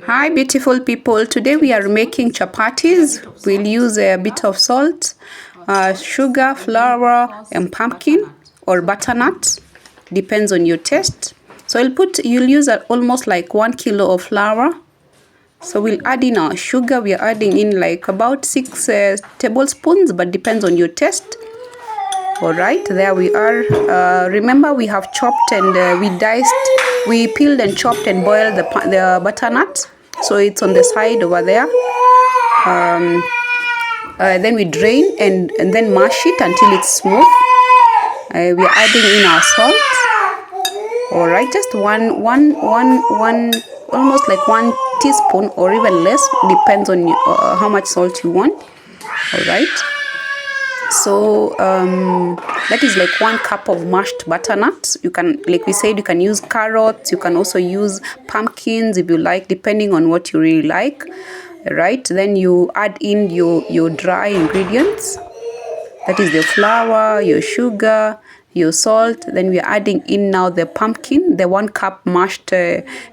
Hi beautiful people, today we are making chapatis. We'll use a bit of salt, sugar, flour and pumpkin or butternut, depends on your taste. So you'll use almost like 1 kilo of flour. So we'll add in our sugar. We are adding in like about 6 tablespoons, but depends on your taste. All right, there we are. Remember we have chopped and we peeled and chopped and boiled the butternut, so it's on the side over there. Then we drain and then mash it until it's smooth. We are adding in our salt. All right, just one, almost like 1 teaspoon or even less, depends on how much salt you want. All right. So that is like 1 cup of mashed butternut. You can, like we said, you can use carrots. You can also use pumpkins if you like, depending on what you really like. Right, then you add in your dry ingredients. That is the flour, your sugar, your salt. Then we are adding in now the pumpkin, the 1 cup mashed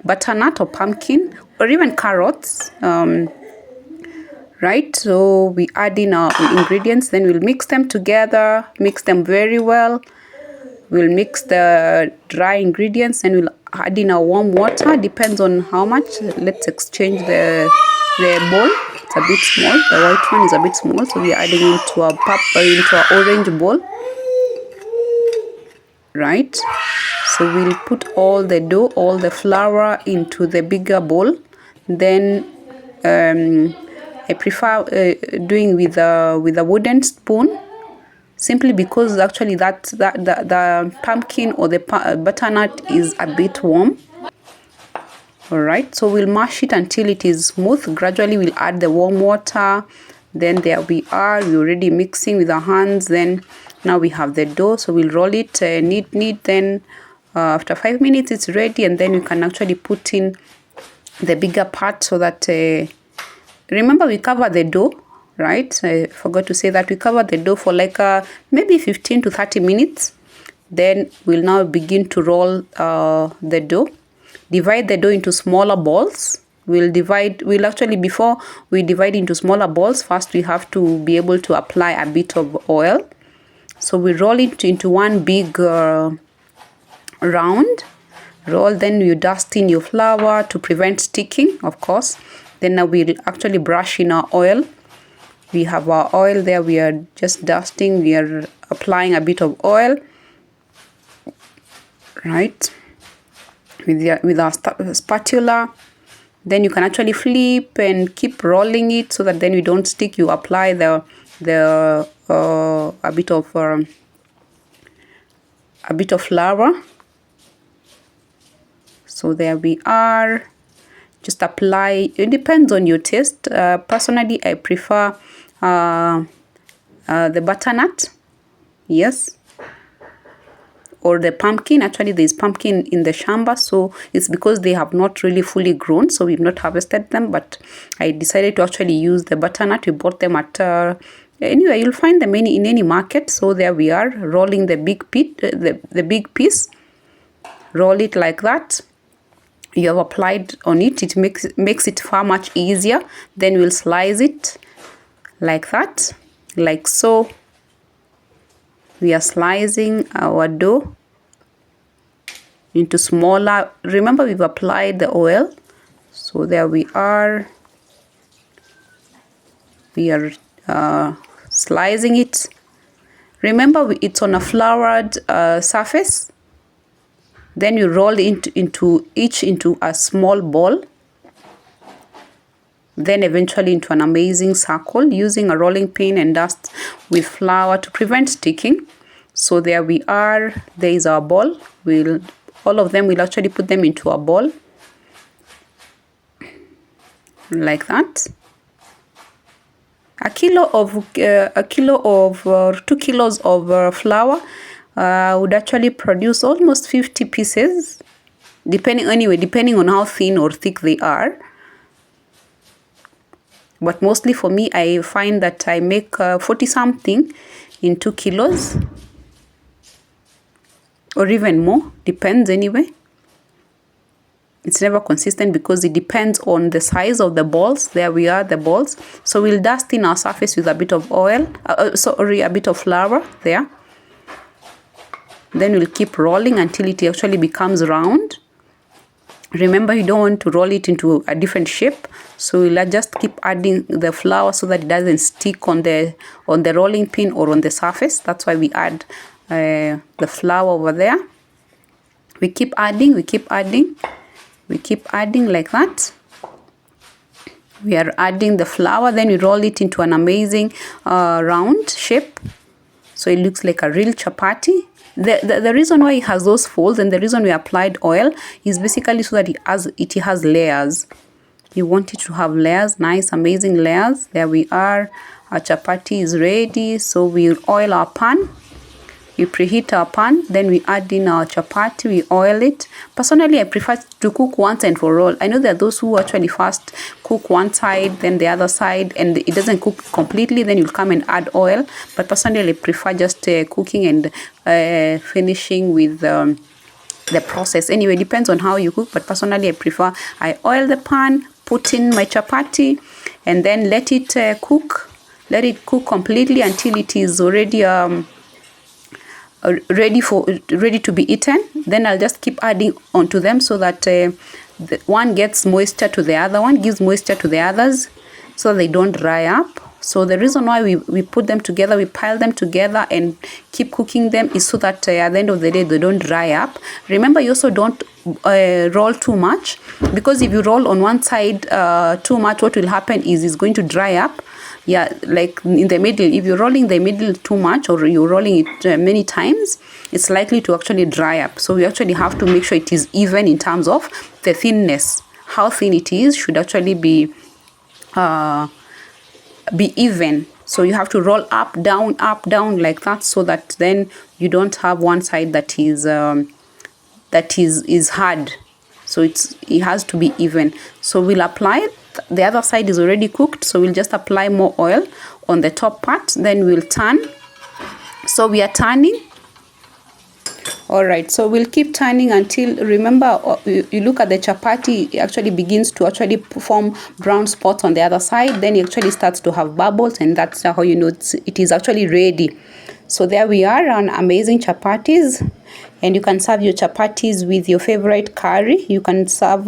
butternut or pumpkin or even carrots. Right, so we add in our ingredients, then we'll mix them together, mix them very well. We'll mix the dry ingredients and we'll add in our warm water, depends on how much. Let's exchange the bowl. It's a bit small, the white one is a bit small, so we are adding into our orange bowl. Right, so we'll put all the dough, all the flour into the bigger bowl. Then I prefer doing with a wooden spoon, simply because actually the pumpkin or the butternut is a bit warm. All right, so we'll mash it until it is smooth. Gradually we'll add the warm water. Then there we are, we're already mixing with our hands. Then now we have the dough, so we'll roll it neat. Then after 5 minutes it's ready, and then you can actually put in the bigger part, so that remember we cover the dough, right? I forgot to say that we cover the dough for like maybe 15 to 30 minutes. Then we'll now begin to roll the dough. Divide the dough into smaller balls. Before we divide into smaller balls, first we have to be able to apply a bit of oil. So we roll it into one big round roll. Then you dust in your flour to prevent sticking, of course. Then now we'll actually brush in our oil. We have our oil there, we are just dusting, we are applying a bit of oil, right, with our spatula. Then you can actually flip and keep rolling it, so that then you don't stick. You apply a bit of flour. So there we are. Just apply. It depends on your taste. Personally, I prefer the butternut, yes, or the pumpkin. Actually, there's pumpkin in the shamba, so it's because they have not really fully grown, so we've not harvested them. But I decided to actually use the butternut. We bought them at anyway, you'll find them in any market. So there we are, rolling the big big piece. Roll it like that. You have applied on it. It makes it far much easier. Then we'll slice it like that, like so. We are slicing our dough into smaller. Remember, we've applied the oil, so there we are. We are slicing it. Remember, it's on a floured surface. Then you roll into a small ball, then eventually into an amazing circle, using a rolling pin and dust with flour to prevent sticking. So there we are. There is our ball. All of them, we'll actually put them into a ball like that. A kilo or 2 kilos of flour would actually produce almost 50 pieces, depending on how thin or thick they are. But mostly for me, I find that I make 40 something in 2 kilos, or even more, depends anyway. It's never consistent because it depends on the size of the balls. There we are, the balls. So we'll dust in our surface with a bit of oil, a bit of flour there. Then we'll keep rolling until it actually becomes round. Remember, you don't want to roll it into a different shape, so we'll just keep adding the flour so that it doesn't stick on the rolling pin or on the surface. That's why we add the flour over there. We keep adding, we keep adding like that. We are adding the flour, then we roll it into an amazing round shape, so it looks like a real chapati. The reason why it has those folds and the reason we applied oil is basically so that it has layers. You want it to have layers, nice amazing layers. There we are, our chapati is ready. So we oil our pan, we preheat our pan, then we add in our chapati, we oil it. Personally, I prefer to cook once and for all. I know there are those who actually first cook one side, then the other side, and it doesn't cook completely, then you'll come and add oil. But personally, I prefer just cooking and finishing with the process. Anyway, depends on how you cook, but personally, I oil the pan, put in my chapati, and then let it cook. Let it cook completely until it is already ready to be eaten. Then I'll just keep adding onto them so that the one gets moisture to the other one, gives moisture to the others, so they don't dry up. So the reason why we put them together, we pile them together and keep cooking them is so that at the end of the day they don't dry up. Remember, you also don't roll too much, because if you roll on one side too much, what will happen is it's going to dry up. Yeah, like in the middle, if you're rolling the middle too much or you're rolling it many times, it's likely to actually dry up. So we actually have to make sure it is even in terms of the thinness. How thin it is should actually be even. So you have to roll up down like that, so that then you don't have one side that is hard. So it has to be even. So we'll apply it. The other side is already cooked, so we'll just apply more oil on the top part, then we'll turn. So we are turning. All right, so we'll keep turning until, remember, you look at the chapati, it actually begins to actually form brown spots on the other side. Then it actually starts to have bubbles, and that's how you know it is actually ready. So there we are on amazing chapatis, and you can serve your chapatis with your favorite curry. You can serve,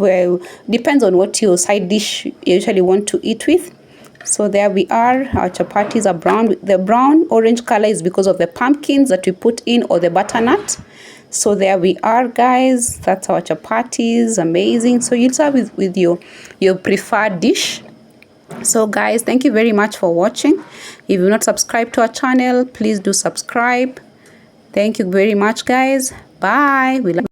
depends on what your side dish you usually want to eat with. So there we are, our chapatis are brown. The brown orange color is because of the pumpkins that we put in, or the butternut. So there we are, guys, that's our chapatis, amazing. So you'll serve with your preferred dish. So guys, thank you very much for watching. If you're not subscribed to our channel, please do subscribe. Thank you very much, guys. Bye. We love